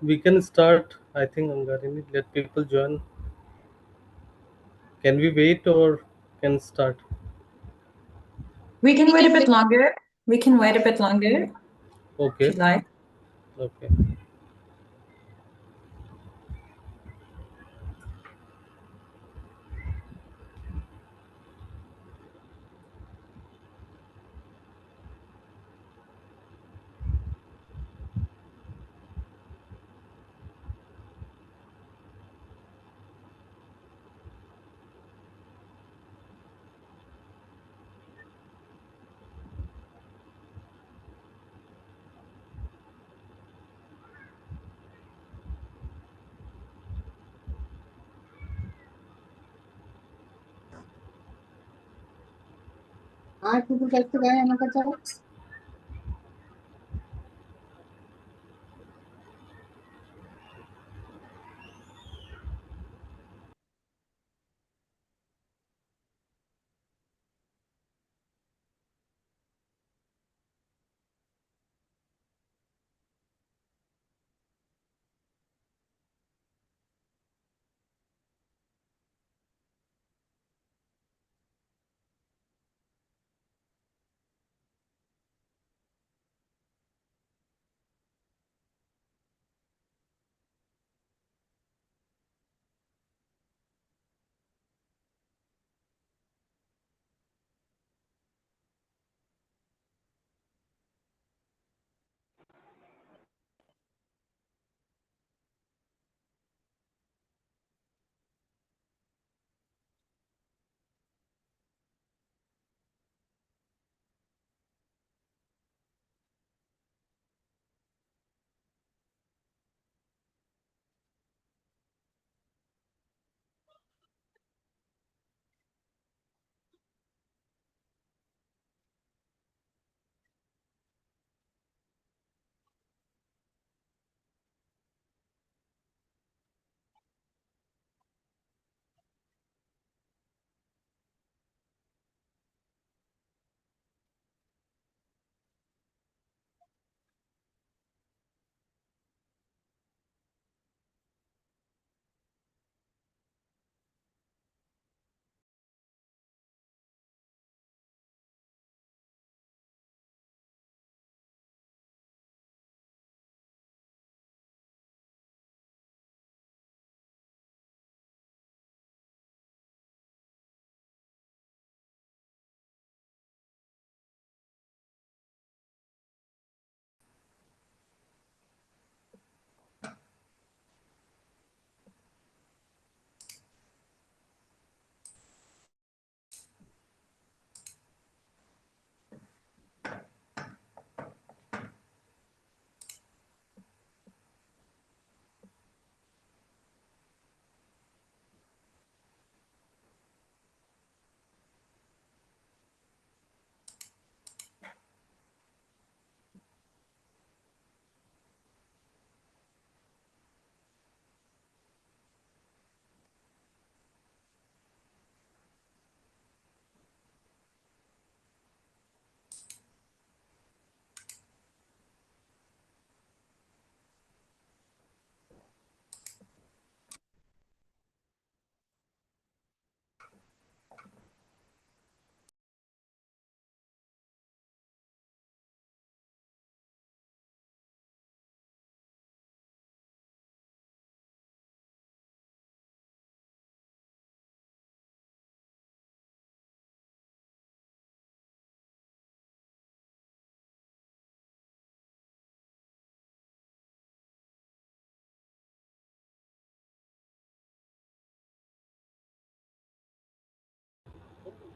We can start, I think, Angarini. Let people join. Can we wait or can start? We can wait a bit longer. We can wait a bit longer if Okay. you'd like. Okay. आठ रुपये कैसे गए हमें पता है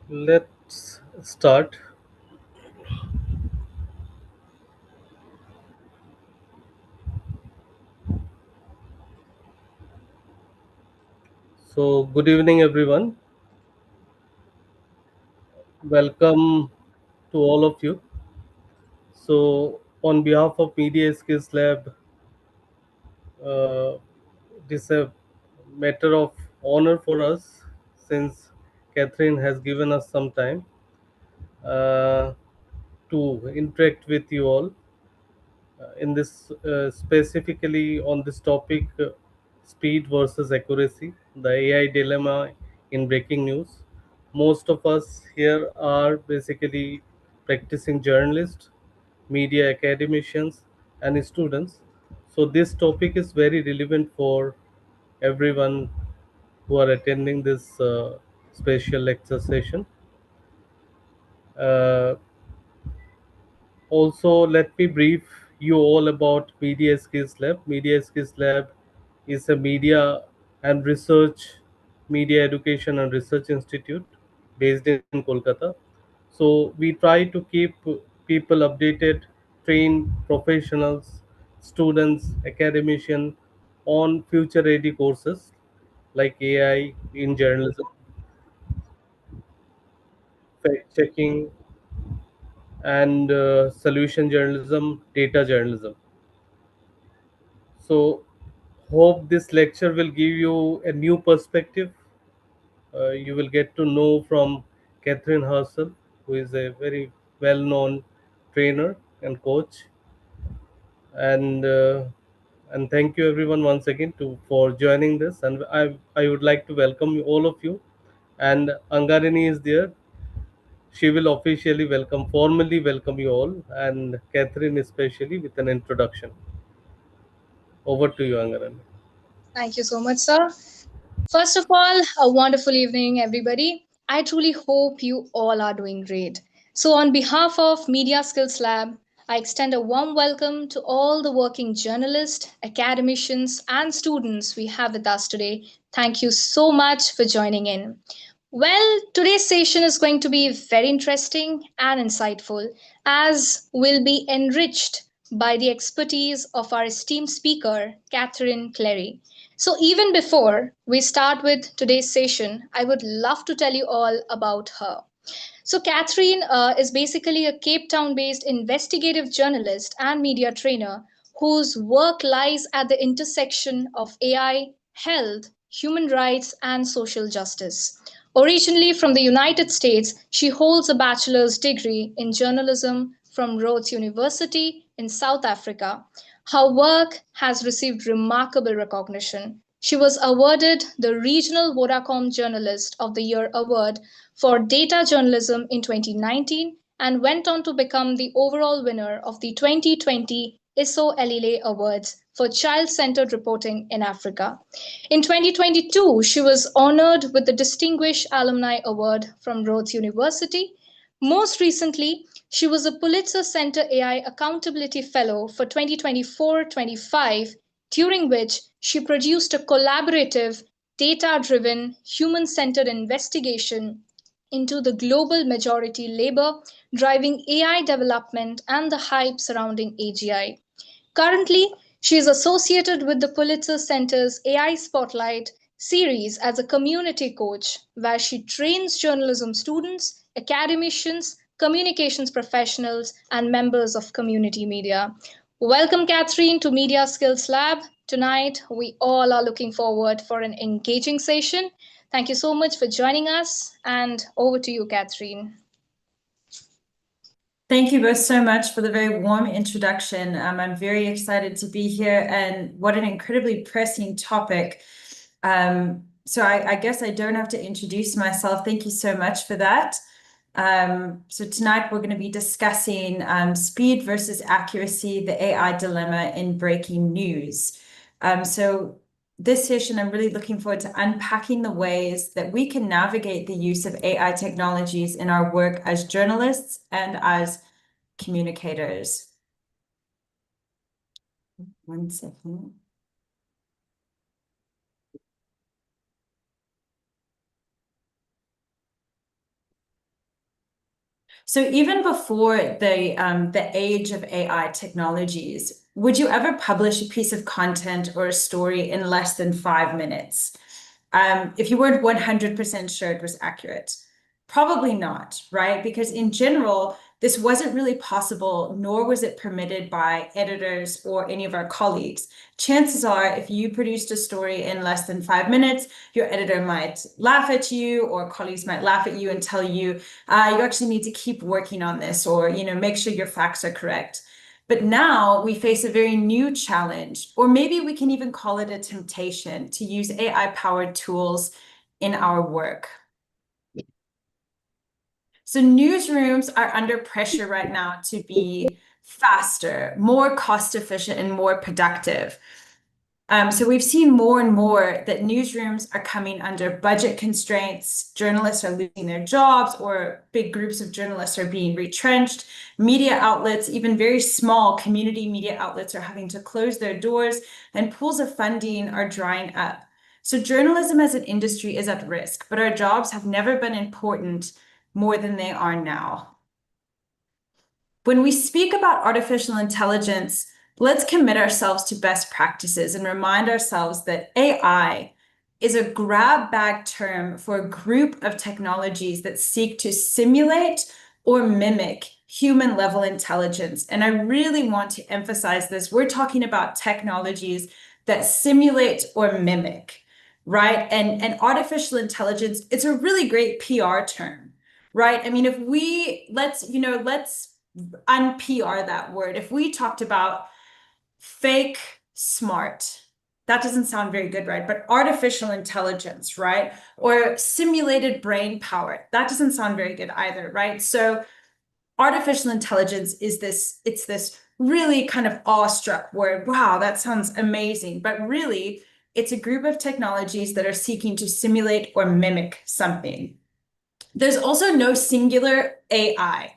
Let's start. So, good evening, everyone. Welcome to all of you. So, on behalf of Media Skills Lab, uh, it is a matter of honor for us since Catherine has given us some time uh, to interact with you all. in this specifically on this topic, speed versus accuracy, the AI dilemma in breaking news. Most of us here are basically practicing journalists, media academicians, and students. So this topic is very relevant for everyone who are attending this special lecture session. Uh, Also, let me brief you all about Media Skills Lab. Media Skills Lab is a media education and research institute based in Kolkata. So we try to keep people updated, train professionals, students, academicians on future ready courses like AI in journalism, fact checking, and solution journalism, data journalism. So, hope this lecture will give you a new perspective. You will get to know from Catherine herself, who is a very well known trainer and coach. And thank you everyone once again for joining this. And I would like to welcome all of you. And Angarini is there. She will officially formally welcome you all, and Catherine especially with an introduction. Over to you, Angarini. Thank you so much, sir. First of all, a wonderful evening, everybody. I truly hope you all are doing great. So, on behalf of Media Skills Lab, I extend a warm welcome to all the working journalists, academicians, and students we have with us today. Thank you so much for joining in. Well, today's session is going to be very interesting and insightful as we'll be enriched by the expertise of our esteemed speaker, Catherine Clary. So, even before we start with today's session, I would love to tell you all about her. So, Catherine is basically a Cape Town based investigative journalist and media trainer whose work lies at the intersection of AI, health, human rights, and social justice. Originally from the United States, she holds a bachelor's degree in journalism from Rhodes University in South Africa. Her work has received remarkable recognition. She was awarded the Regional Vodacom Journalist of the Year award for data journalism in 2019 and went on to become the overall winner of the 2020 ISO Elile Awards for child-centered reporting in Africa. In 2022, she was honored with the Distinguished Alumni Award from Rhodes University. Most recently, she was a Pulitzer Center AI Accountability Fellow for 2024-25, during which she produced a collaborative, data-driven, human-centered investigation into the global majority labor driving AI development and the hype surrounding AGI. Currently, she is associated with the Pulitzer Center's AI Spotlight series as a community coach, where she trains journalism students, academicians, communications professionals, and members of community media. Welcome, Catherine, to Media Skills Lab. Tonight, we all are looking forward for an engaging session. Thank you so much for joining us, and over to you, Catherine. Thank you both so much for the very warm introduction. I'm very excited to be here, and what an incredibly pressing topic. So I guess I don't have to introduce myself. Thank you so much for that. So tonight we're going to be discussing speed versus accuracy, the AI dilemma in breaking news. So this session, I'm really looking forward to unpacking the ways that we can navigate the use of AI technologies in our work as journalists and as communicators. One second. So even before the age of AI technologies, would you ever publish a piece of content or a story in less than 5 minutes? If you weren't 100% sure it was accurate? Probably not, right? Because in general, this wasn't really possible, nor was it permitted by editors or any of our colleagues. Chances are, if you produced a story in less than 5 minutes, your editor might laugh at you, or colleagues might laugh at you and tell you, you actually need to keep working on this, or make sure your facts are correct. But now we face a very new challenge, or maybe we can even call it a temptation to use AI-powered tools in our work. So newsrooms are under pressure right now to be faster, more cost efficient, and more productive. So we've seen more and more that newsrooms are coming under budget constraints. Journalists are losing their jobs, or big groups of journalists are being retrenched. Media outlets, even very small community media outlets, are having to close their doors, and pools of funding are drying up. So journalism as an industry is at risk, but our jobs have never been important more than they are now. When we speak about artificial intelligence, let's commit ourselves to best practices and remind ourselves that AI is a grab bag term for a group of technologies that seek to simulate or mimic human level intelligence. And I really want to emphasize this. We're talking about technologies that simulate or mimic, right? And artificial intelligence, it's a really great PR term, right? I mean, if let's un-PR that word. If we talked about fake smart, that doesn't sound very good, right? But artificial intelligence, right? Or simulated brain power, that doesn't sound very good either, right? So artificial intelligence is it's this really kind of awestruck word. Wow, that sounds amazing. But really, it's a group of technologies that are seeking to simulate or mimic something. There's also no singular AI.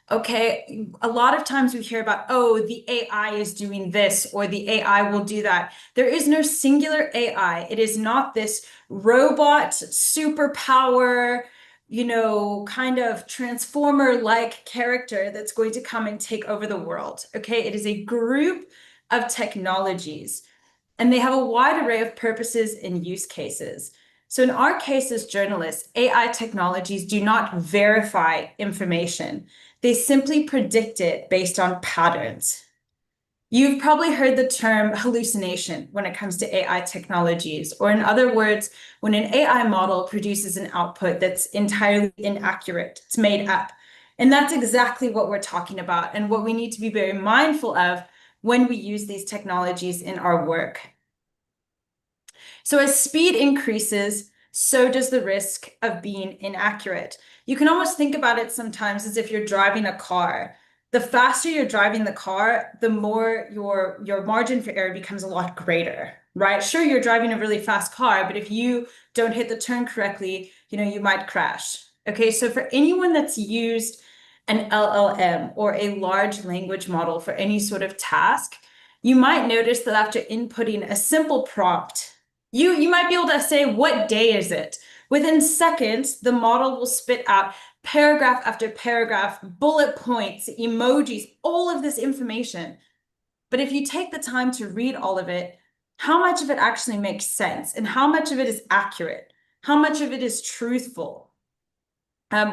Okay, a lot of times we hear about, oh, the AI is doing this, or the AI will do that. There is no singular AI. It is not this robot, superpower, kind of transformer-like character that's going to come and take over the world. Okay, it is a group of technologies, and they have a wide array of purposes and use cases. So in our case as journalists, AI technologies do not verify information. They simply predict it based on patterns. You've probably heard the term hallucination when it comes to AI technologies, or in other words, when an AI model produces an output that's entirely inaccurate, it's made up. And that's exactly what we're talking about, and what we need to be very mindful of when we use these technologies in our work. So as speed increases, so does the risk of being inaccurate. You can almost think about it sometimes as if you're driving a car. The faster you're driving the car, the more your margin for error becomes a lot greater, right? Sure, you're driving a really fast car, but if you don't hit the turn correctly, you might crash. Okay, so for anyone that's used an LLM or a large language model for any sort of task, you might notice that after inputting a simple prompt, you might be able to say, what day is it? Within seconds, the model will spit out paragraph after paragraph, bullet points, emojis, all of this information. But if you take the time to read all of it, how much of it actually makes sense? And how much of it is accurate? How much of it is truthful?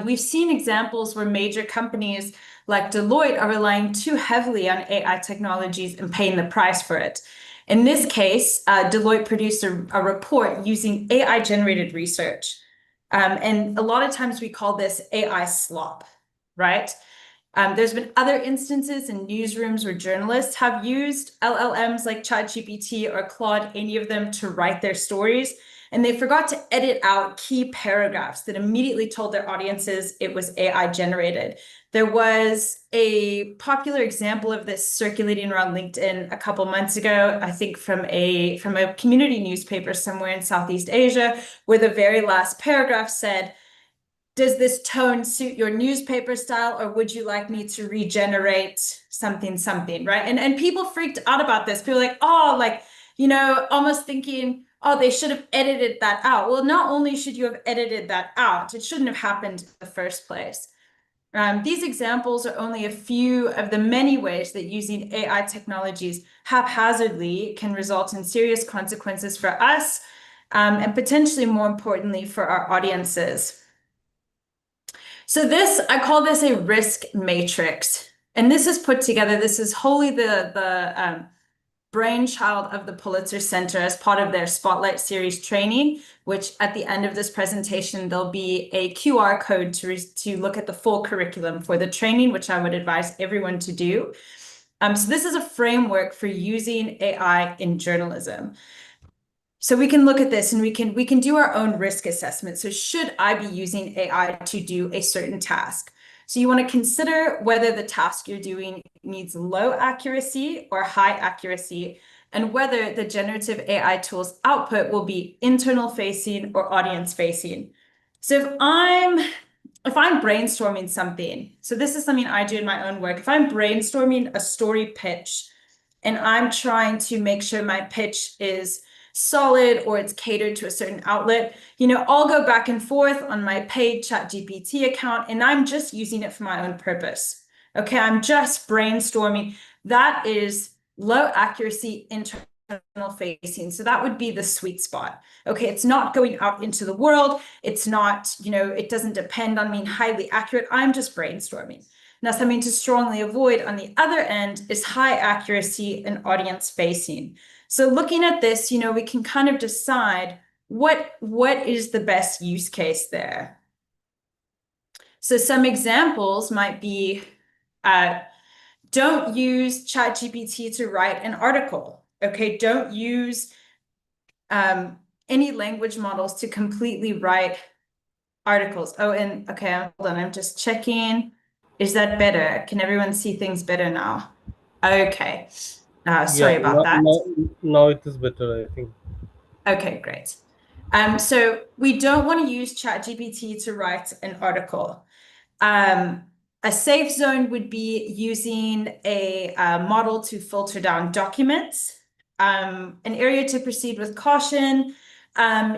We've seen examples where major companies like Deloitte are relying too heavily on AI technologies and paying the price for it. In this case, Deloitte produced a report using AI-generated research. And a lot of times we call this AI slop, right? There's been other instances in newsrooms where journalists have used LLMs like ChatGPT or Claude, any of them, to write their stories. And they forgot to edit out key paragraphs that immediately told their audiences it was AI generated. There was a popular example of this circulating around LinkedIn a couple months ago, I think from a community newspaper somewhere in Southeast Asia, where the very last paragraph said, does this tone suit your newspaper style, or would you like me to regenerate something, right? And people freaked out about this. People were like, oh, almost thinking, oh, they should have edited that out. Well, not only should you have edited that out, it shouldn't have happened in the first place. These examples are only a few of the many ways that using AI technologies haphazardly can result in serious consequences for us, and potentially more importantly for our audiences. So I call this a risk matrix. And this is put together, this is wholly the brainchild of the Pulitzer Center as part of their Spotlight Series training, which at the end of this presentation, there'll be a QR code to look at the full curriculum for the training, which I would advise everyone to do. So this is a framework for using AI in journalism. So we can look at this and we can do our own risk assessment. So should I be using AI to do a certain task? So you want to consider whether the task you're doing needs low accuracy or high accuracy, and whether the generative AI tool's output will be internal facing or audience facing. So if I'm brainstorming something, so this is something I do in my own work. If I'm brainstorming a story pitch and I'm trying to make sure my pitch is solid or it's catered to a certain outlet, I'll go back and forth on my paid ChatGPT account and I'm just using it for my own purpose. Okay, I'm just brainstorming. That is low accuracy internal facing. So that would be the sweet spot. Okay, it's not going out into the world. It's not, it doesn't depend on being highly accurate. I'm just brainstorming. Now, something to strongly avoid on the other end is high accuracy and audience facing. So looking at this, we can kind of decide what is the best use case there. So some examples might be, don't use ChatGPT to write an article. Okay, don't use any language models to completely write articles. Oh, and okay, hold on, I'm just checking. Is that better? Can everyone see things better now? Okay. Sorry about that. Now it is better, I think. Okay, great. So we don't want to use ChatGPT to write an article. A safe zone would be using a model to filter down documents. An area to proceed with caution,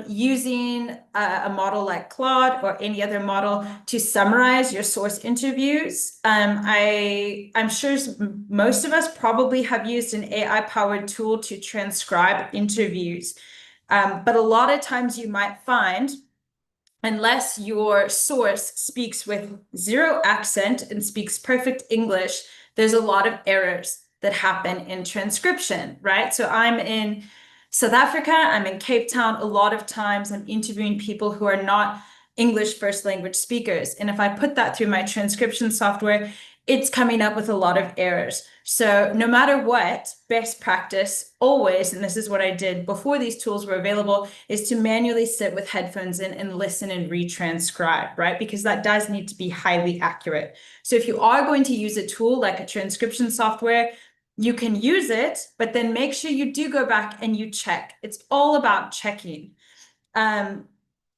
using a model like Claude or any other model to summarize your source interviews. I'm sure most of us probably have used an AI-powered tool to transcribe interviews. But a lot of times you might find, unless your source speaks with zero accent and speaks perfect English, there's a lot of errors that happen in transcription, right? So I'm in South Africa, I'm in Cape Town. A lot of times I'm interviewing people who are not English first language speakers. And if I put that through my transcription software, it's coming up with a lot of errors. So no matter what, best practice always, and this is what I did before these tools were available, is to manually sit with headphones in and listen and retranscribe, right? Because that does need to be highly accurate. So if you are going to use a tool like a transcription software, you can use it, but then make sure you do go back and you check. It's all about checking.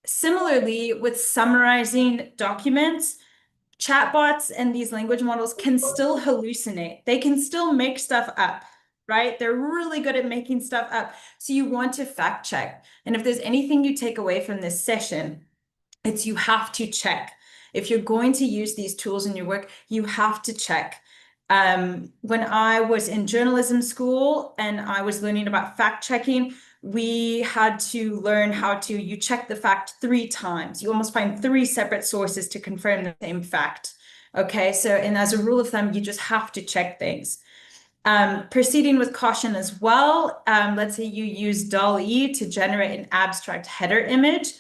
Similarly, with summarizing documents, chatbots and these language models can still hallucinate. They can still make stuff up, right? They're really good at making stuff up. So you want to fact check. And if there's anything you take away from this session, it's you have to check. If you're going to use these tools in your work, you have to check. When I was in journalism school and I was learning about fact checking, we had to learn how to, you check the fact 3 times. You almost find 3 separate sources to confirm the same fact. Okay, so, and as a rule of thumb, you just have to check things. Proceeding with caution as well. Let's say you use DALL-E to generate an abstract header image.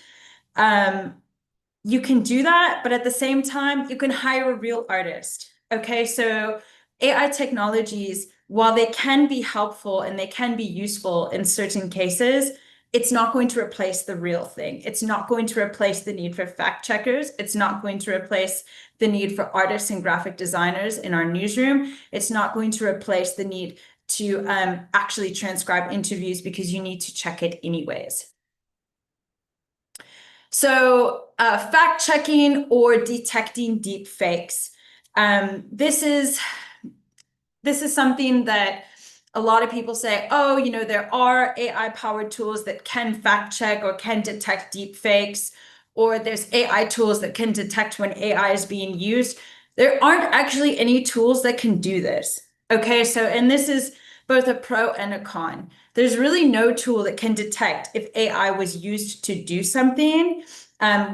You can do that, but at the same time, you can hire a real artist. Okay, so AI technologies, while they can be helpful and they can be useful in certain cases, it's not going to replace the real thing. It's not going to replace the need for fact checkers. It's not going to replace the need for artists and graphic designers in our newsroom. It's not going to replace the need to actually transcribe interviews, because you need to check it anyways. So fact checking or detecting deep fakes. This is something that a lot of people say, oh, there are AI-powered tools that can fact check or can detect deep fakes, or there's AI tools that can detect when AI is being used. There aren't actually any tools that can do this. Okay, so, and this is both a pro and a con. There's really no tool that can detect if AI was used to do something.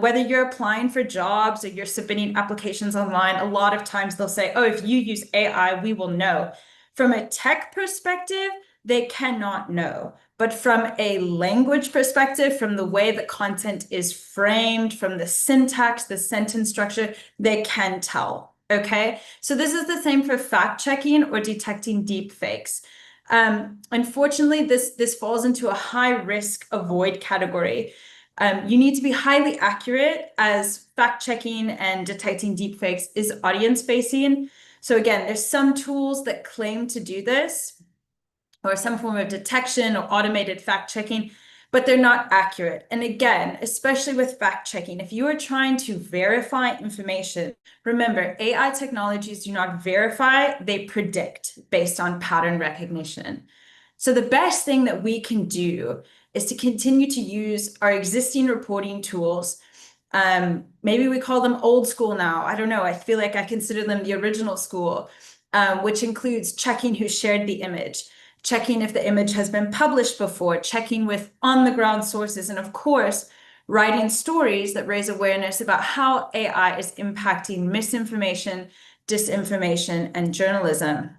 Whether you're applying for jobs or you're submitting applications online, a lot of times they'll say, oh, if you use AI, we will know. From a tech perspective, they cannot know. But from a language perspective, from the way the content is framed, from the syntax, the sentence structure, they can tell. Okay, so this is the same for fact checking or detecting deep fakes. Unfortunately, this falls into a high risk avoid category. You need to be highly accurate, as fact checking and detecting deep fakes is audience facing. So again, there's some tools that claim to do this, or some form of detection or automated fact checking, but they're not accurate. And again, especially with fact checking, if you are trying to verify information, remember, AI technologies do not verify, they predict based on pattern recognition. So the best thing that we can do is to continue to use our existing reporting tools. Maybe we call them old school now. I don't know. I feel like I consider them the original school, which includes checking who shared the image, checking if the image has been published before, checking with on-the-ground sources, and of course, writing stories that raise awareness about how AI is impacting misinformation, disinformation, and journalism.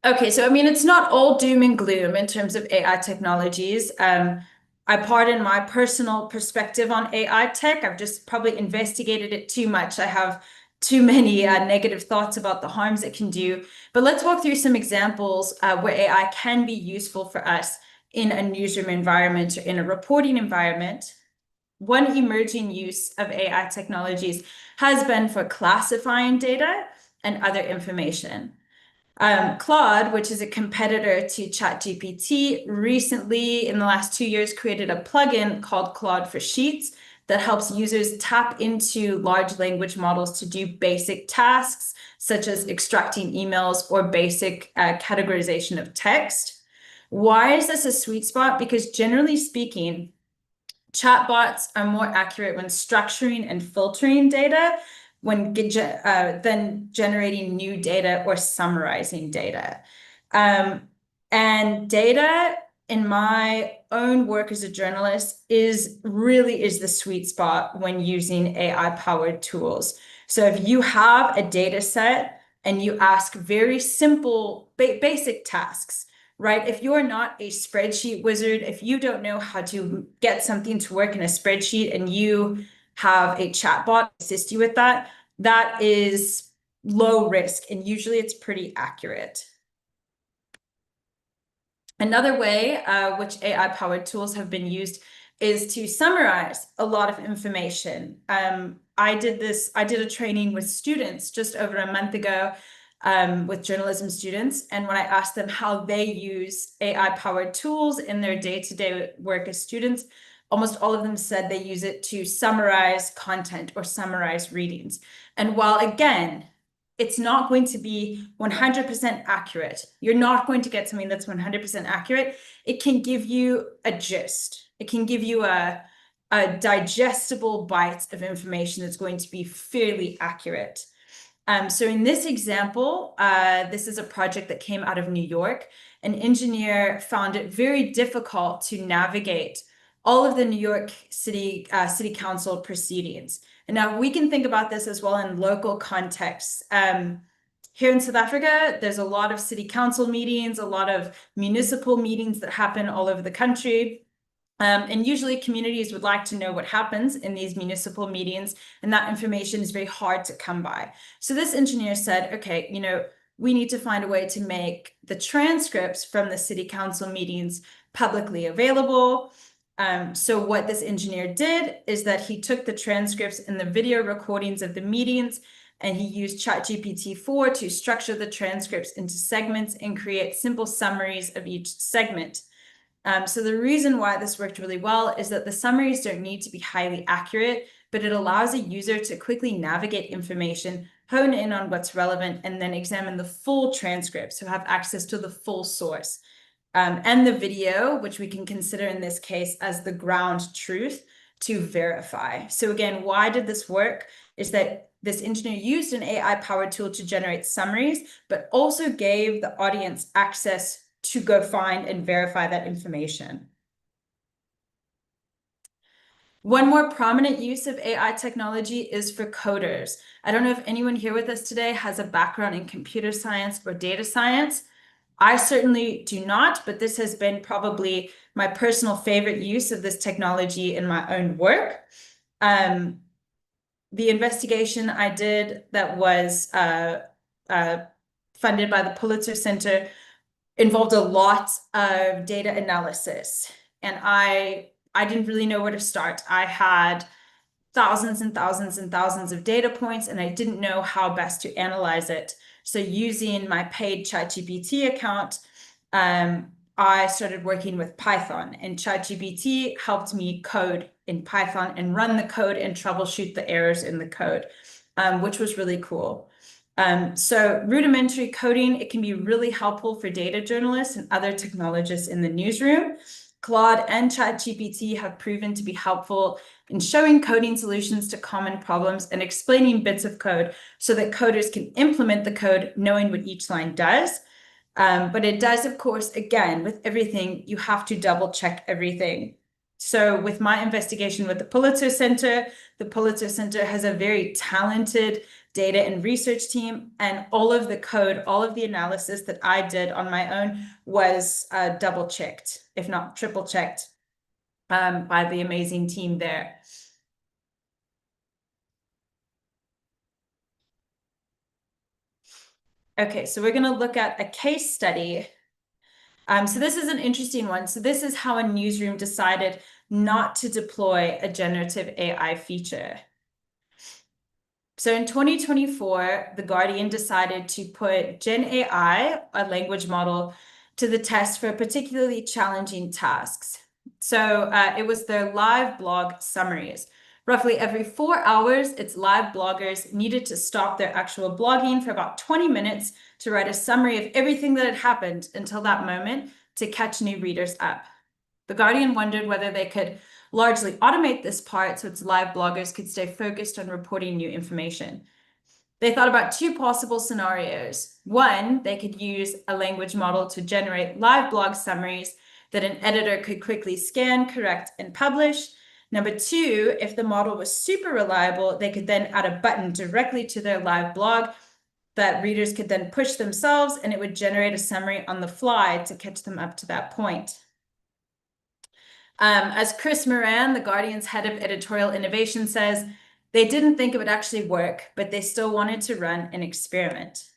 Okay, so I mean, it's not all doom and gloom in terms of AI technologies. I pardon my personal perspective on AI tech. I've just probably investigated it too much. I have too many negative thoughts about the harms it can do. But let's walk through some examples where AI can be useful for us in a newsroom environment or in a reporting environment. One emerging use of AI technologies has been for classifying data and other information. Claude, which is a competitor to ChatGPT, recently in the last 2 years created a plugin called Claude for Sheets that helps users tap into large language models to do basic tasks, such as extracting emails or basic categorization of text. Why is this a sweet spot? Because generally speaking, chatbots are more accurate when structuring and filtering data than generating new data or summarizing data. And data, in my own work as a journalist, is the sweet spot when using AI-powered tools. So if you have a data set and you ask very simple, basic tasks, right? If you're not a spreadsheet wizard, if you don't know how to get something to work in a spreadsheet and you have a chatbot assist you with that, that is low risk, and usually it's pretty accurate. Another way which AI-powered tools have been used is to summarize a lot of information. I did a training with students just over a month ago, with journalism students, and when I asked them how they use AI-powered tools in their day-to-day work as students, almost all of them said they use it to summarize content or summarize readings. And while, again, it's not going to be 100% accurate, you're not going to get something that's 100% accurate, it can give you a gist. It can give you a digestible bite of information that's going to be fairly accurate. So in this example, this is a project that came out of New York. An engineer found it very difficult to navigate all of the New York City Council proceedings. And now we can think about this as well in local contexts. Here in South Africa, there's a lot of city council meetings, a lot of municipal meetings that happen all over the country. And usually communities would like to know what happens in these municipal meetings, and that information is very hard to come by. So this engineer said, okay, we need to find a way to make the transcripts from the city council meetings publicly available. So what this engineer did is that he took the transcripts and the video recordings of the meetings, and he used ChatGPT-4 to structure the transcripts into segments and create simple summaries of each segment. So the reason why this worked really well is that the summaries don't need to be highly accurate, but it allows a user to quickly navigate information, hone in on what's relevant, and then examine the full transcript, so have access to the full source. And the video, which we can consider in this case as the ground truth to verify. So again, why did this work? Is that this engineer used an AI-powered tool to generate summaries, but also gave the audience access to go find and verify that information. One more prominent use of AI technology is for coders. I don't know if anyone here with us today has a background in computer science or data science. I certainly do not, but this has been probably my personal favorite use of this technology in my own work. the investigation I did that was funded by the Pulitzer Center involved a lot of data analysis, and I didn't really know where to start. I had thousands and thousands and thousands of data points, and I didn't know how best to analyze it. So using my paid ChatGPT account, I started working with Python, and ChatGPT helped me code in Python and run the code and troubleshoot the errors in the code, which was really cool. So rudimentary coding, it can be really helpful for data journalists and other technologists in the newsroom. Claude and ChatGPT have proven to be helpful in showing coding solutions to common problems and explaining bits of code so that coders can implement the code knowing what each line does. But it does, of course, again, with everything, you have to double check everything. So with my investigation with the Pulitzer Center has a very talented data and research team, and all of the code, all of the analysis that I did on my own was double checked, if not triple checked, by the amazing team there. Okay, so we're going to look at a case study. So this is an interesting one. So this is how a newsroom decided not to deploy a generative AI feature. So in 2024, The Guardian decided to put Gen AI, a language model, to the test for particularly challenging tasks. So it was their live blog summaries. Roughly every 4 hours, its live bloggers needed to stop their actual blogging for about 20 minutes to write a summary of everything that had happened until that moment to catch new readers up. The Guardian wondered whether they could largely automate this part so its live bloggers could stay focused on reporting new information. They thought about two possible scenarios. One, they could use a language model to generate live blog summaries that an editor could quickly scan, correct, and publish. Number two, if the model was super reliable, they could then add a button directly to their live blog that readers could then push themselves, and it would generate a summary on the fly to catch them up to that point. As Chris Moran, The Guardian's head of editorial innovation, says, they didn't think it would actually work, but they still wanted to run an experiment.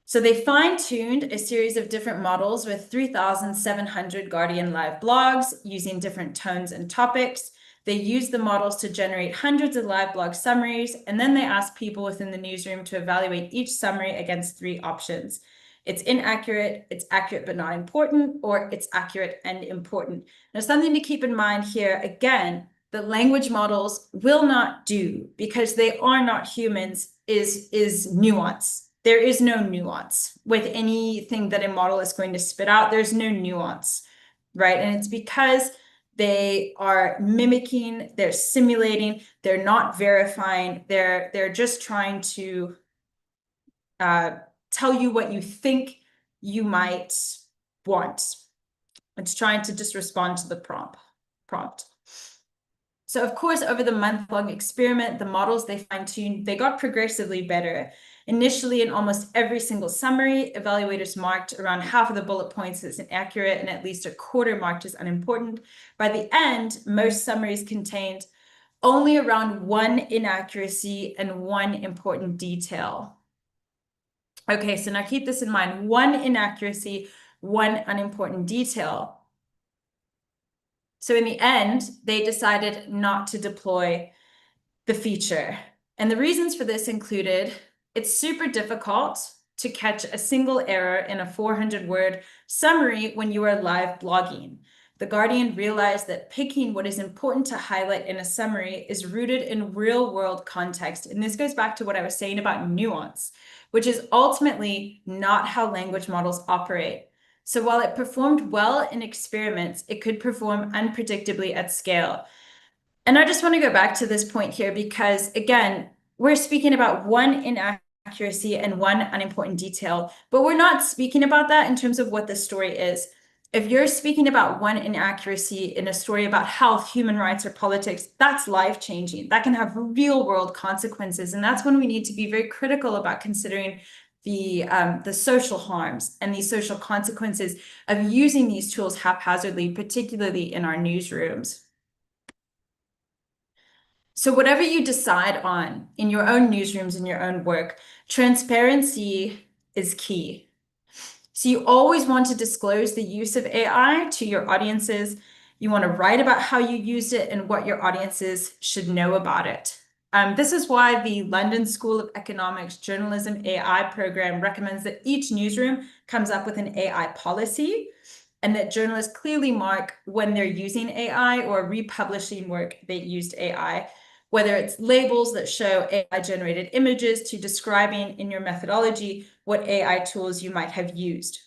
So they fine-tuned a series of different models with 3,700 Guardian live blogs using different tones and topics. They used the models to generate hundreds of live blog summaries, and then they asked people within the newsroom to evaluate each summary against 3 options. It's inaccurate, it's accurate but not important, or it's accurate and important. Now, something to keep in mind here, again, that language models will not do, because they are not humans, is nuance. There is no nuance with anything that a model is going to spit out. There's no nuance, right? And it's because they are mimicking, they're simulating, they're not verifying, they're just trying to tell you what you think you might want. It's trying to just respond to the prompt. So of course, over the month-long experiment, the models they fine-tuned, they got progressively better. Initially, in almost every single summary, evaluators marked around half of the bullet points as inaccurate and at least a quarter marked as unimportant. By the end, most summaries contained only around 1 inaccuracy and 1 important detail. Okay, so now keep this in mind. 1 inaccuracy, 1 unimportant detail. So in the end, they decided not to deploy the feature. And the reasons for this included, it's super difficult to catch a single error in a 400-word summary when you are live blogging. The Guardian realized that picking what is important to highlight in a summary is rooted in real-world context. And this goes back to what I was saying about nuance, which is ultimately not how language models operate. So while it performed well in experiments, it could perform unpredictably at scale. And I just want to go back to this point here because, again, we're speaking about 1 inaccuracy and 1 unimportant detail, but we're not speaking about that in terms of what the story is. If you're speaking about 1 inaccuracy in a story about health, human rights, or politics, that's life-changing. That can have real-world consequences, and that's when we need to be very critical about considering the social harms and the social consequences of using these tools haphazardly, particularly in our newsrooms. So whatever you decide on in your own newsrooms, in your own work, transparency is key. So you always want to disclose the use of AI to your audiences. You want to write about how you used it and what your audiences should know about it. This is why the London School of Economics Journalism AI program recommends that each newsroom comes up with an AI policy, and that journalists clearly mark when they're using AI or republishing work that used AI, whether it's labels that show AI-generated images to describing in your methodology what AI tools you might have used.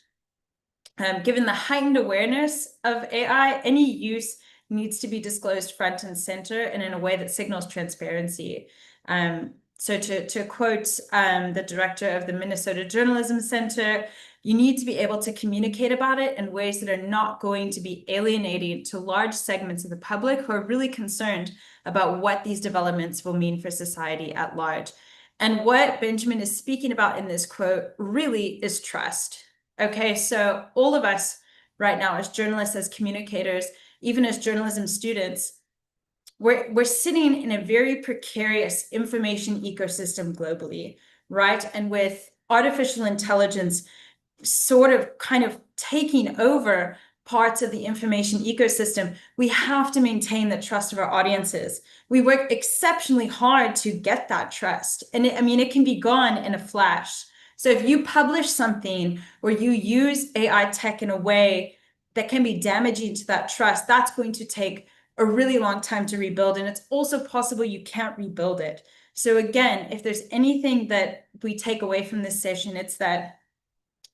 Given the heightened awareness of AI, any use needs to be disclosed front and center and in a way that signals transparency. So to quote the director of the Minnesota Journalism Center, you need to be able to communicate about it in ways that are not going to be alienating to large segments of the public who are really concerned about what these developments will mean for society at large. And what Benjamin is speaking about in this quote really is trust. Okay, so all of us right now as journalists, as communicators, even as journalism students, we're sitting in a very precarious information ecosystem globally, right? And with artificial intelligence sort of kind of taking over parts of the information ecosystem, we have to maintain the trust of our audiences. We work exceptionally hard to get that trust. And it can be gone in a flash. So if you publish something or you use AI tech in a way that can be damaging to that trust, that's going to take a really long time to rebuild. And it's also possible you can't rebuild it. So again, if there's anything that we take away from this session, it's that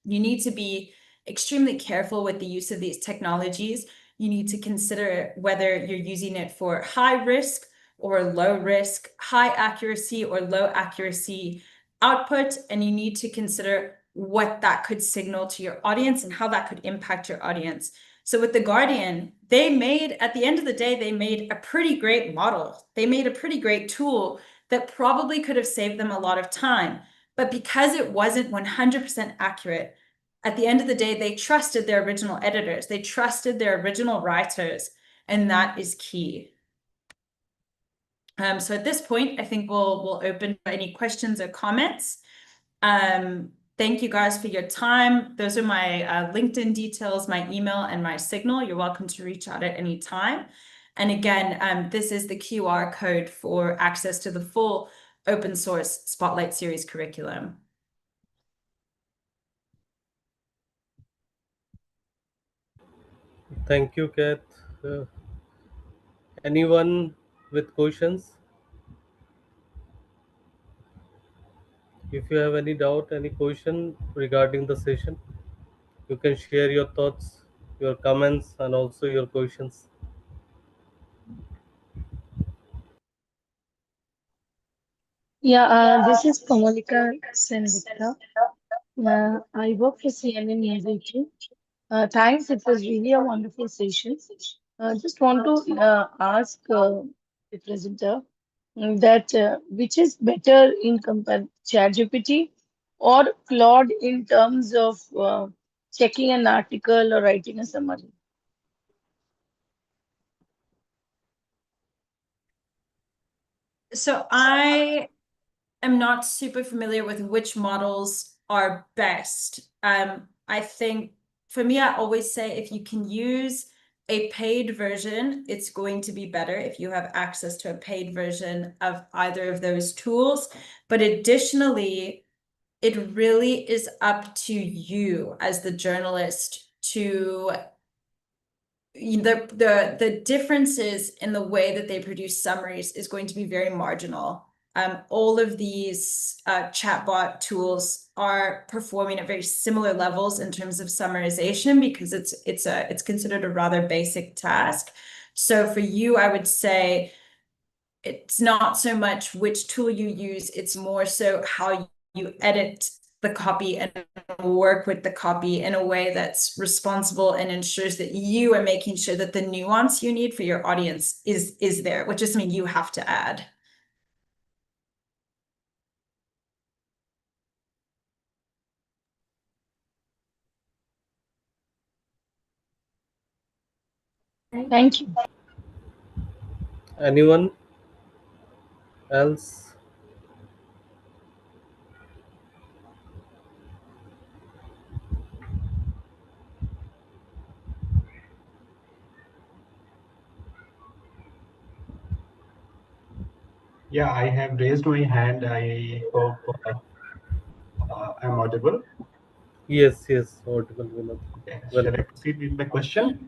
you need to be extremely careful with the use of these technologies. You need to consider whether you're using it for high risk or low risk, high accuracy or low accuracy output, and you need to consider what that could signal to your audience and how that could impact your audience. So with The Guardian, at the end of the day, they made a pretty great model. They made a pretty great tool that probably could have saved them a lot of time. But because it wasn't 100% accurate, at the end of the day, they trusted their original editors. They trusted their original writers, and that is key. So at this point, I think we'll open for any questions or comments. Thank you guys for your time. Those are my LinkedIn details, my email, and my Signal. You're welcome to reach out at any time. And again, this is the QR code for access to the full open source Spotlight Series curriculum. Thank you, Kath. Anyone with questions? If you have any doubt, any question regarding the session, you can share your thoughts, your comments, and also your questions. Yeah, this is Kamalika Senvita. I work for CNN News 18. Thanks, it was really a wonderful session. Just want to ask the presenter that which is better in compare ChatGPT or Claude in terms of checking an article or writing a summary? So I am not super familiar with which models are best. I think for me, I always say if you can use a paid version, it's going to be better if you have access to a paid version of either of those tools. But additionally, it really is up to you as the journalist to the differences in the way that they produce summaries is going to be very marginal. All of these chatbot tools are performing at very similar levels in terms of summarization because it's considered a rather basic task. So for you, I would say it's not so much which tool you use, it's more so how you edit the copy and work with the copy in a way that's responsible and ensures that you are making sure that the nuance you need for your audience is there, which is something you have to add. Thank you. Anyone? else? Yeah, I have raised my hand. I hope I'm audible. Yes, yes, audible, Vinod. Okay. Shall I Welcome. proceed with the question?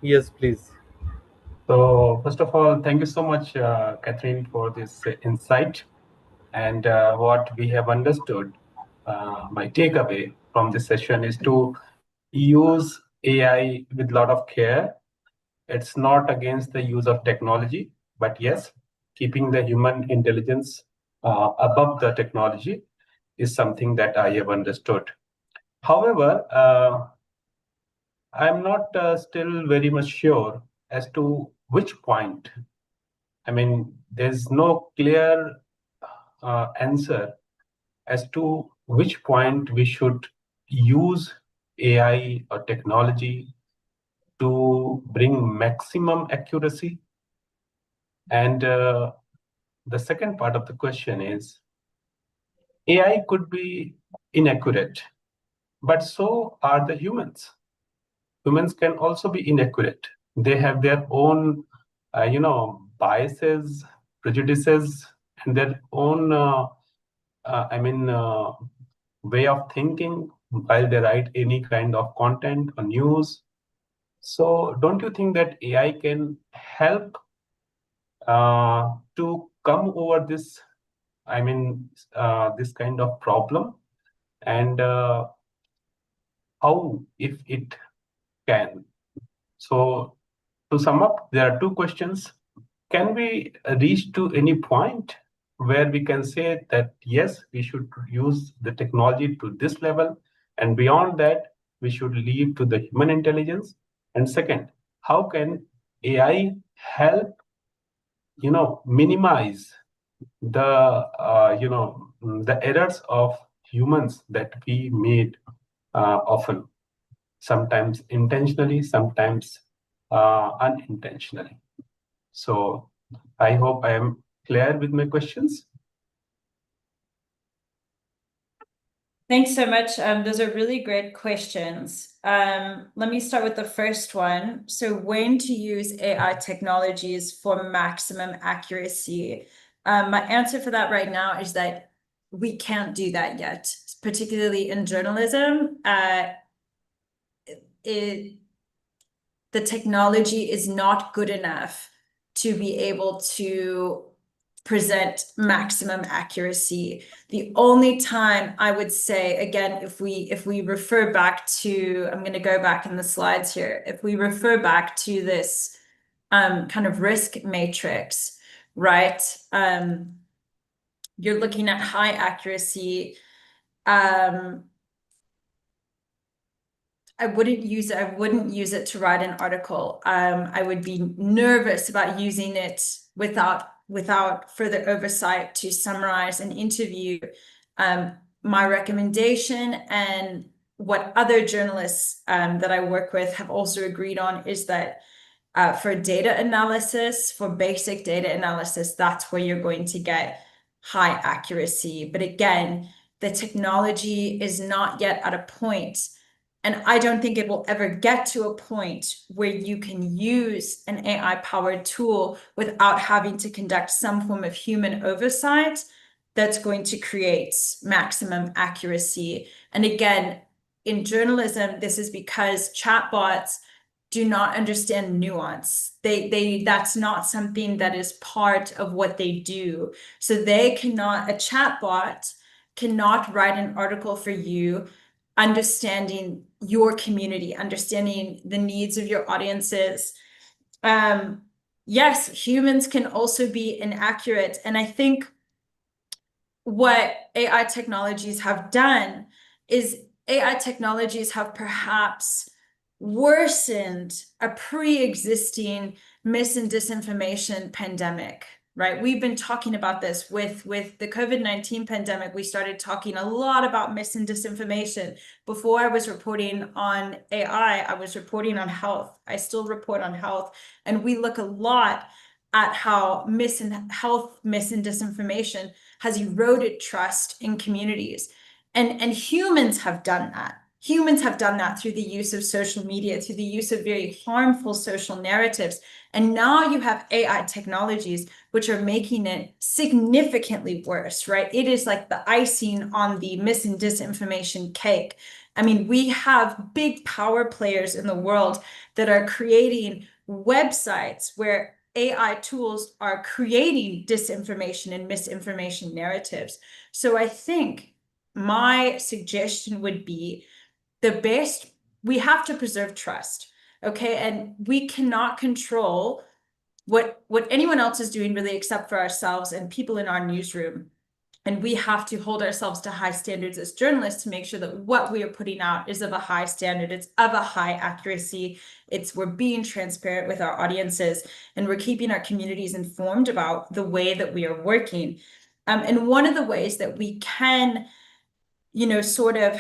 Yes, please. So, first of all, thank you so much, Catherine, for this insight. And what we have understood, my takeaway from this session is to use AI with a lot of care. It's not against the use of technology, but yes, keeping the human intelligence above the technology is something that I have understood. However, I'm not still very much sure as to which point. I mean, there's no clear answer as to which point we should use AI or technology to bring maximum accuracy. And the second part of the question is AI could be inaccurate, but so are the humans. Humans can also be inaccurate. They have their own, biases, prejudices, and their own, way of thinking while they write any kind of content or news. So, don't you think that AI can help to come over this? This kind of problem, and how, if it can? So, to sum up, there are two questions. Can we reach to any point where we can say that, yes, we should use the technology to this level, and beyond that, we should leave to the human intelligence? And second, how can AI help, minimize the errors of humans that we made often, sometimes intentionally, sometimes unintentionally? So I hope I am clear with my questions. Thanks so much. Those are really great questions. Let me start with the first one. So when to use AI technologies for maximum accuracy? My answer for that right now is that we can't do that yet, particularly in journalism. The technology is not good enough to be able to present maximum accuracy. The only time I would say, again, if we refer back to, I'm going to go back in the slides here, if we refer back to this kind of risk matrix, right? You're looking at high accuracy. I wouldn't use it to write an article. I would be nervous about using it without further oversight to summarize an interview. My recommendation, and what other journalists that I work with have also agreed on, is that for data analysis, for basic data analysis, that's where you're going to get high accuracy. But again, the technology is not yet at a point, and I don't think it will ever get to a point where you can use an AI-powered tool without having to conduct some form of human oversight that's going to create maximum accuracy. And again, in journalism, this is because chatbots do not understand nuance. That's not something that is part of what they do. So a chatbot cannot write an article for you understanding your community, understanding the needs of your audiences. Yes, humans can also be inaccurate. And I think what AI technologies have done is AI technologies have perhaps worsened a pre-existing mis and disinformation pandemic, right? We've been talking about this with the COVID-19 pandemic. We started talking a lot about mis and disinformation. Before I was reporting on AI, I was reporting on health. I still report on health. And we look a lot at how health mis and disinformation has eroded trust in communities. And humans have done that. Humans have done that through the use of social media, through the use of very harmful social narratives. And now you have AI technologies which are making it significantly worse, right? It is like the icing on the mis and disinformation cake. I mean, we have big power players in the world that are creating websites where AI tools are creating disinformation and misinformation narratives. So I think my suggestion would be we have to preserve trust, okay? And we cannot control what anyone else is doing really except for ourselves and people in our newsroom. And we have to hold ourselves to high standards as journalists to make sure that what we are putting out is of a high standard, it's of a high accuracy, we're being transparent with our audiences, and we're keeping our communities informed about the way that we are working. And one of the ways that we can, sort of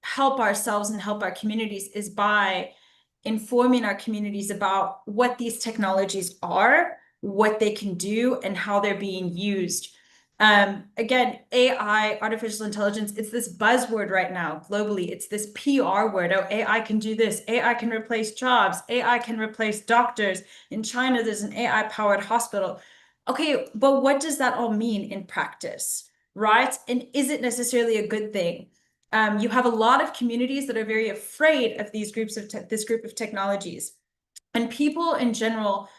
help ourselves and help our communities is by informing our communities about what these technologies are, what they can do, and how they're being used. Again, AI, artificial intelligence, it's this buzzword right now globally. It's this PR word. Oh, AI can do this. AI can replace jobs. AI can replace doctors. In China, there's an AI-powered hospital. Okay, but what does that all mean in practice, right? And is it necessarily a good thing? You have a lot of communities that are very afraid of this group of technologies, and people in general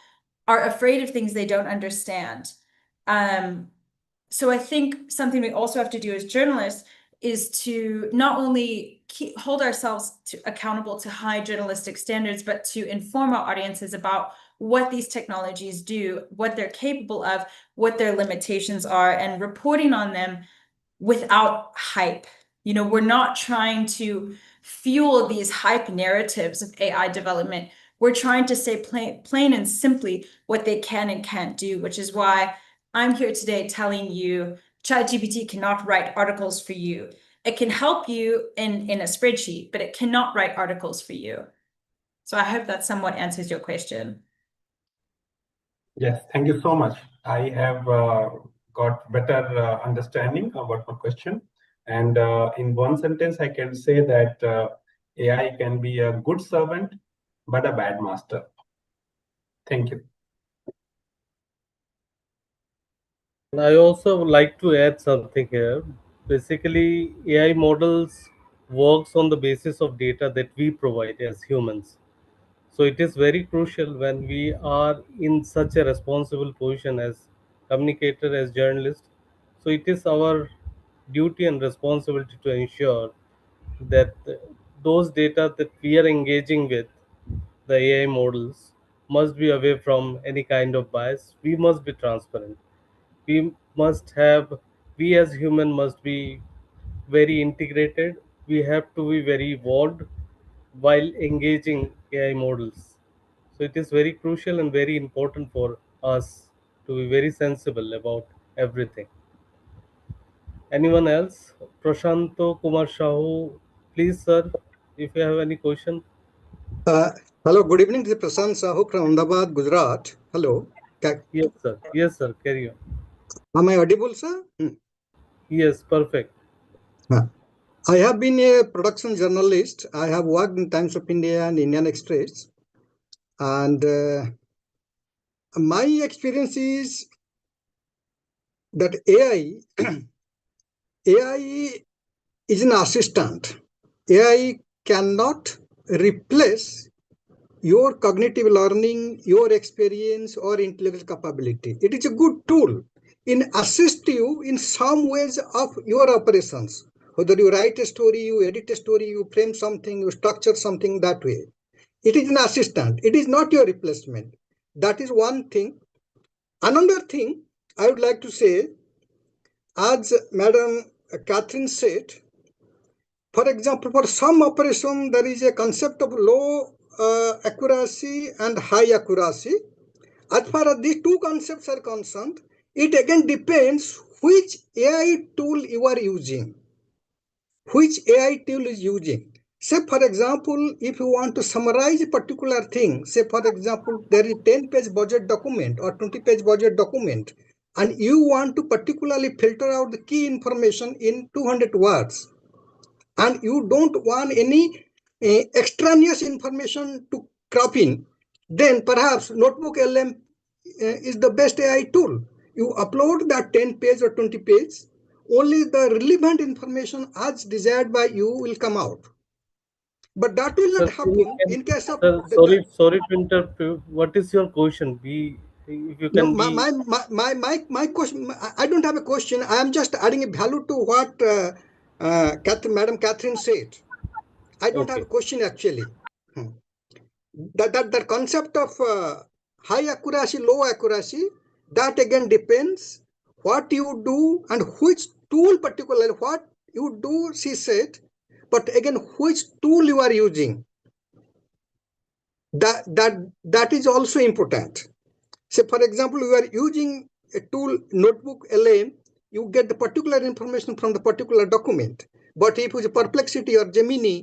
are afraid of things they don't understand. So I think something we also have to do as journalists is to not only hold ourselves accountable to high journalistic standards, but to inform our audiences about what these technologies do, what they're capable of, what their limitations are, and reporting on them without hype. We're not trying to fuel these hype narratives of AI development. We're trying to say plain and simply what they can and can't do, which is why I'm here today telling you ChatGPT cannot write articles for you. It can help you in a spreadsheet, but it cannot write articles for you. So I hope that somewhat answers your question. Yes, thank you so much. I have got better understanding about my question. And in one sentence, I can say that AI can be a good servant, but a bad master. Thank you. I also would like to add something here. Basically, AI models works on the basis of data that we provide as humans. So it is very crucial when we are in such a responsible position as communicator, as journalist. So it is our duty and responsibility to ensure that those data that we are engaging with, the AI models, must be away from any kind of bias. We must be transparent. We must have, we as human must be very integrated. We have to be very evolved while engaging AI models. So it is very crucial and very important for us to be very sensible about everything. Anyone else? Prashanto Kumar Shahu, please, sir, if you have any question. Uh, Hello, good evening. This is Prasant Sahu from Ahmedabad, Gujarat. Hello. Yes, sir. Yes, sir. Carry on. Am I audible, sir? Yes, perfect. I have been a production journalist. I have worked in Times of India and Indian Express. And my experience is that AI is an assistant. AI cannot replace your cognitive learning, your experience, or intellectual capability. It is a good tool in assist you in some ways of your operations. Whether you write a story, you edit a story, you frame something, you structure something that way. It is an assistant. It is not your replacement. That is one thing. Another thing I would like to say, as Madam Catherine said, for example, for some operation, there is a concept of low accuracy and high accuracy. As far as these two concepts are concerned, it again depends which AI tool you are using. Which AI tool is using. Say, for example, if you want to summarize a particular thing, say, for example, there is a 10-page budget document or 20-page budget document, and you want to particularly filter out the key information in 200 words, and you don't want any extraneous information to crop in, then perhaps Notebook LM is the best AI tool. You upload that 10-page or 20-page, only the relevant information as desired by you will come out. But that will Sir, not happen in case of sir, sorry to interrupt you. What is your question? If you no, can be. my question. I don't have a question. I am just adding a value to what Madam Catherine said. I don't have Okay. a question actually. That concept of high accuracy, low accuracy, that again depends what you do and which tool particularly. What you do, she said, but again, which tool you are using. That is also important. Say, for example, you are using a tool, Notebook LM, you get the particular information from the particular document. But if it's Perplexity or Gemini,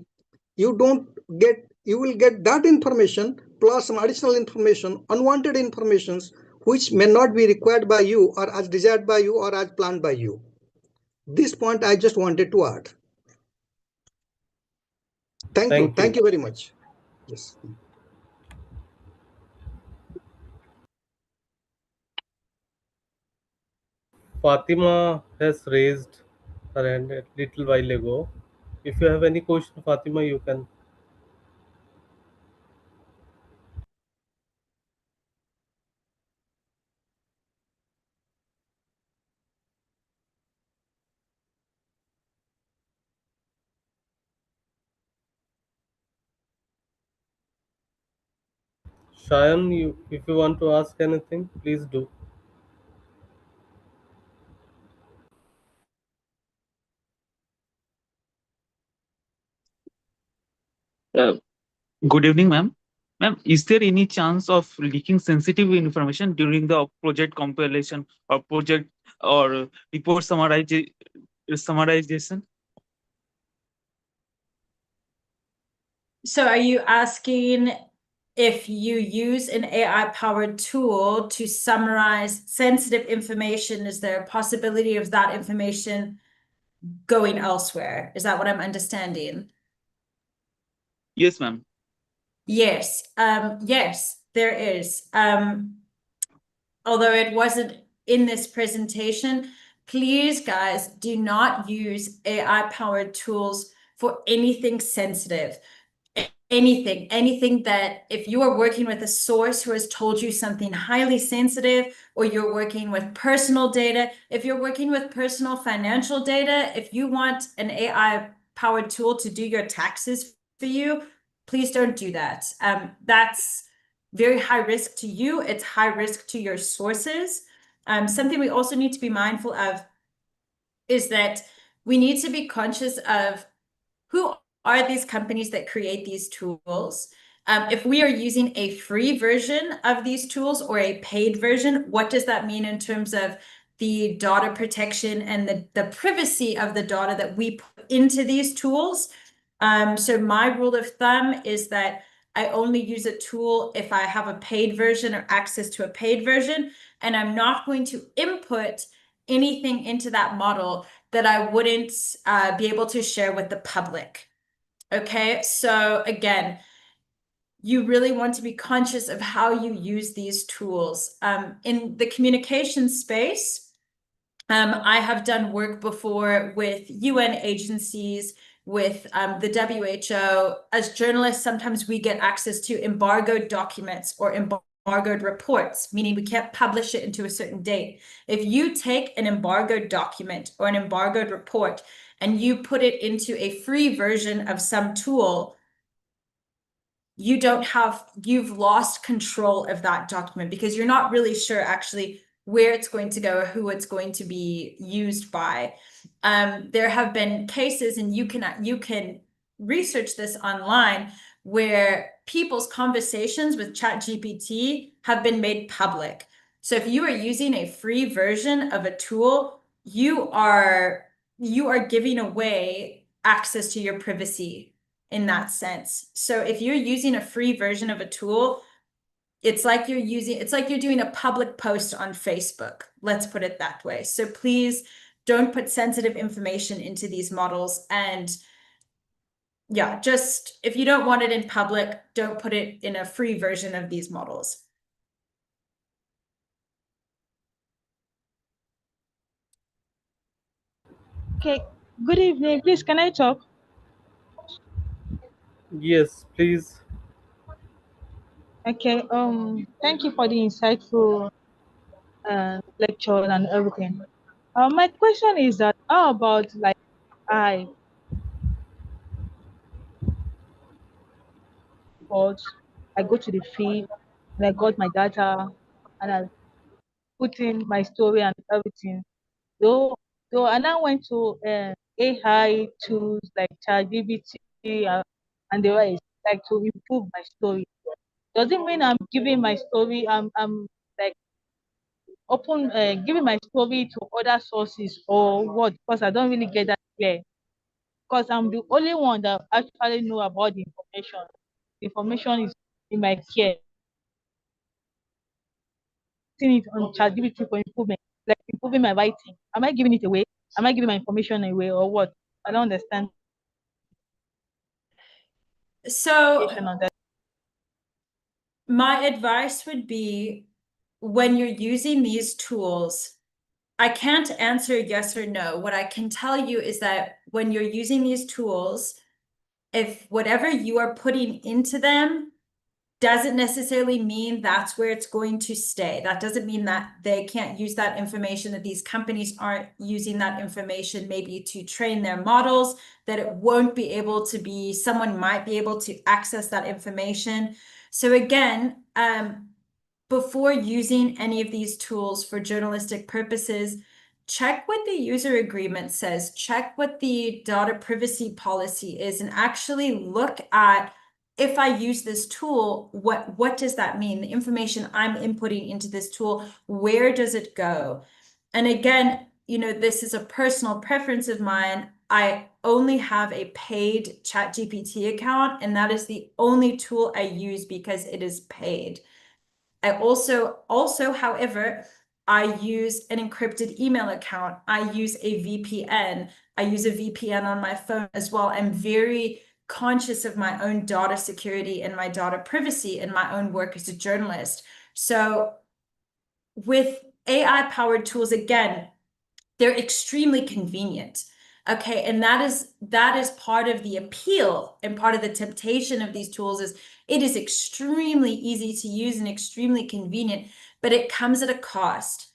you will get that information plus some additional information, unwanted informations, which may not be required by you or as desired by you or as planned by you. This point I just wanted to add. Thank you. Thank you very much. Yes. Fatima has raised her hand a little while ago. If you have any question, Fatima, you can. Shayan, if you want to ask anything, please do. Uh, Good evening, ma'am. Ma'am, is there any chance of leaking sensitive information during the project compilation or project or report summarization? So are you asking if you use an AI-powered tool to summarize sensitive information, is there a possibility of that information going elsewhere? Is that what I'm understanding? Yes, ma'am. Yes, yes, there is. Although it wasn't in this presentation, please, guys, do not use AI-powered tools for anything sensitive. Anything that if you are working with a source who has told you something highly sensitive, or you're working with personal data, if you're working with personal financial data, if you want an AI-powered tool to do your taxes for you, please don't do that. That's very high risk to you. It's high risk to your sources. Something we also need to be mindful of is that we need to be conscious of who are these companies that create these tools. If we are using a free version of these tools or a paid version, what does that mean in terms of the data protection and the privacy of the data that we put into these tools? So my rule of thumb is that I only use a tool if I have a paid version or access to a paid version, and I'm not going to input anything into that model that I wouldn't be able to share with the public. Okay, so again, you really want to be conscious of how you use these tools. In the communication space, I have done work before with UN agencies, with the WHO. As journalists, sometimes we get access to embargoed documents or embargoed reports, meaning we can't publish it into a certain date. If you take an embargoed document or an embargoed report and you put it into a free version of some tool, you've lost control of that document because you're not really sure actually where it's going to go or who it's going to be used by. There have been cases, and you can research this online, where people's conversations with ChatGPT have been made public. So if you are using a free version of a tool, you are giving away access to your privacy. in that sense. So if you're using a free version of a tool, it's like you're doing a public post on Facebook. Let's put it that way. So please don't put sensitive information into these models. And yeah, just if you don't want it in public, don't put it in a free version of these models. Okay, good evening. Please, can I talk? Yes, please. Okay, thank you for the insightful lecture and everything. My question is that how about like I go to the feed and I got my data and I put in my story and everything. Though and I went to AI tools like ChatGPT and the rest, like to improve my story. Does it mean I'm giving my story? I'm like giving my story to other sources or what? Because I don't really get that clear. Because I'm the only one that actually know about the information. The information is in my care. Seeing it on ChatGPT for improvement, like improving my writing. Am I giving it away? Am I giving my information away or what? I don't understand. So On that. my advice would be, when you're using these tools, I can't answer yes or no. What I can tell you is that when you're using these tools, if whatever you are putting into them doesn't necessarily mean that's where it's going to stay. That doesn't mean that they can't use that information, that these companies aren't using that information maybe to train their models, that it won't be able to be, someone might be able to access that information. So again, before using any of these tools for journalistic purposes, check what the user agreement says, check what the data privacy policy is, and actually look at, if I use this tool, what does that mean? The information I'm inputting into this tool, where does it go? And again, you know, this is a personal preference of mine. I only have a paid ChatGPT account, and that is the only tool I use because it is paid. I also, however, I use an encrypted email account. I use a VPN. I use a VPN on my phone as well. I'm very conscious of my own data security and my data privacy in my own work as a journalist. So with AI-powered tools, again, they're extremely convenient. Okay, and that is part of the appeal and part of the temptation of these tools is it is extremely easy to use and extremely convenient, but it comes at a cost.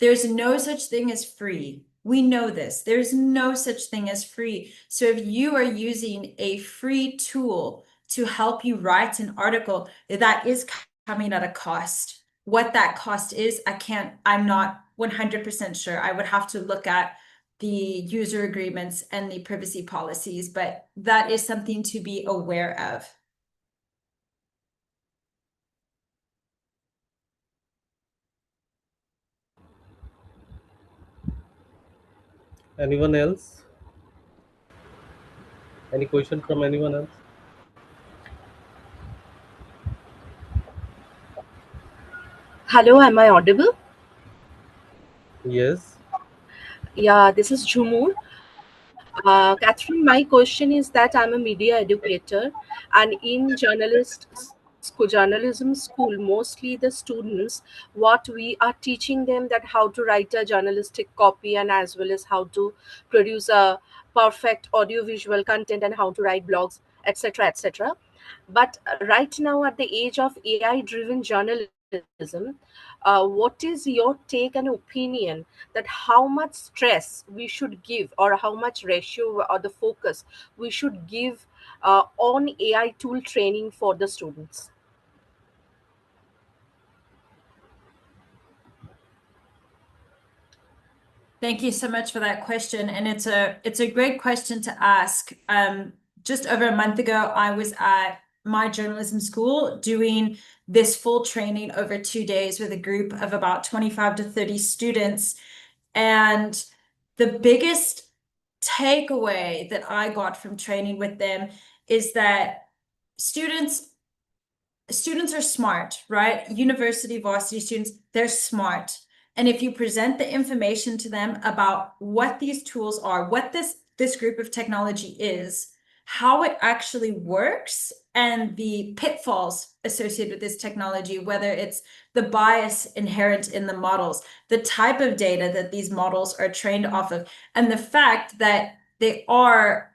There's no such thing as free. We know this. There's no such thing as free. So if you are using a free tool to help you write an article, that is coming at a cost. What that cost is, I'm not 100% sure. I would have to look at the user agreements and the privacy policies, but that is something to be aware of. Anyone else? Any question from anyone else? Hello, am I audible? Yes. Yeah, this is Jumur. Catherine, my question is that I'm a media educator, and in journalism school, mostly the students, what we are teaching them that how to write a journalistic copy and as well as how to produce a perfect audiovisual content and how to write blogs, etc., etc. But right now, at the age of AI-driven journalism, what is your take and opinion that how much stress we should give or how much ratio or the focus we should give on AI tool training for the students? Thank you so much for that question. And it's a great question to ask. Just over a month ago, I was at my journalism school doing this full training over 2 days with a group of about 25 to 30 students. And the biggest takeaway that I got from training with them is that students are smart, right? University varsity students, they're smart. And if you present the information to them about what these tools are, what this group of technology is, how it actually works, and the pitfalls associated with this technology, whether it's the bias inherent in the models, the type of data that these models are trained off of, and the fact that they aren't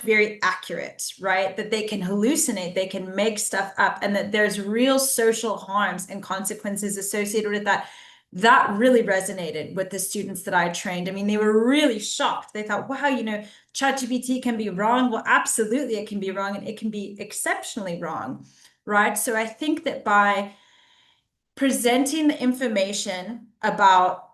very accurate, right? That they can hallucinate, they can make stuff up, and that there's real social harms and consequences associated with that. That really resonated with the students that I trained. I mean, they were really shocked. They thought, wow, ChatGPT can be wrong. Well, absolutely, it can be wrong, and it can be exceptionally wrong, right? So I think that by presenting the information about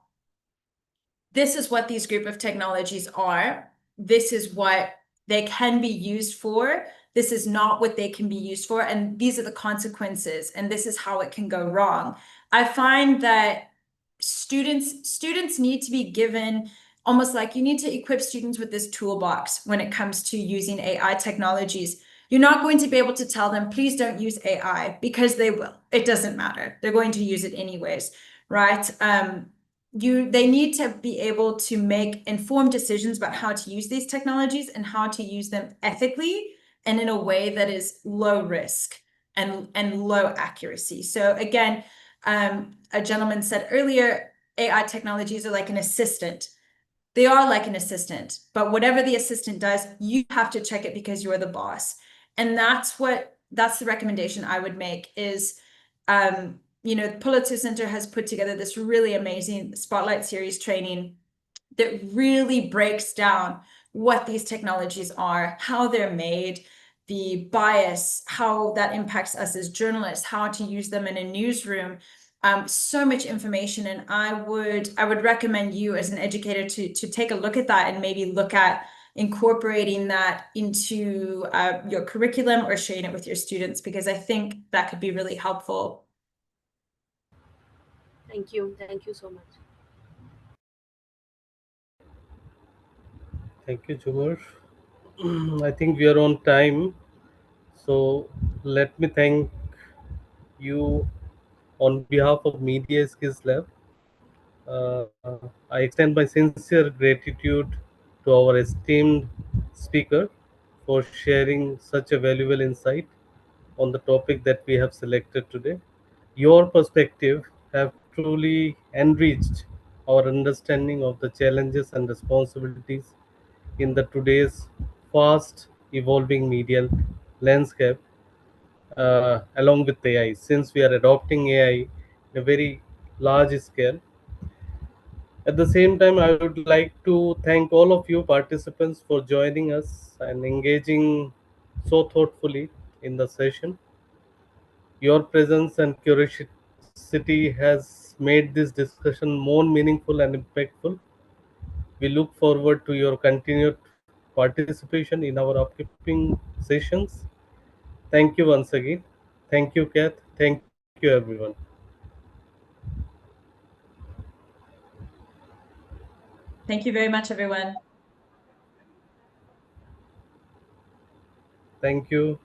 this is what these group of technologies are, this is what they can be used for, this is not what they can be used for, and these are the consequences, and this is how it can go wrong. I find that students need to be given, almost like you need to equip students with this toolbox when it comes to using AI technologies. You're not going to be able to tell them, please don't use AI, because they will. It doesn't matter. They're going to use it anyways, right? They need to be able to make informed decisions about how to use these technologies and how to use them ethically and in a way that is low risk and low accuracy. So again, a gentleman said earlier, AI technologies are like an assistant. They are like an assistant, but whatever the assistant does, you have to check it because you're the boss. And that's the recommendation I would make is, the Pulitzer Center has put together this really amazing Spotlight Series training that really breaks down what these technologies are, how they're made, the bias, how that impacts us as journalists, how to use them in a newsroom. So much information, and I would recommend you as an educator to take a look at that and maybe look at incorporating that into your curriculum or sharing it with your students, because I think that could be really helpful. Thank you so much. Thank you, Jumar. I think we are on time. So let me thank you on behalf of Media Skills Lab. Uh, I extend my sincere gratitude to our esteemed speaker for sharing such a valuable insight on the topic that we have selected today. Your perspective have truly enriched our understanding of the challenges and responsibilities in the today's fast evolving media landscape, along with AI. Since we are adopting AI in a very large scale, at the same time, I would like to thank all of you participants for joining us and engaging so thoughtfully in the session. Your presence and curiosity has made this discussion more meaningful and impactful. We look forward to your continued participation in our upcoming sessions. Thank you once again. Thank you, Kath. Thank you, everyone. Thank you very much, everyone. Thank you.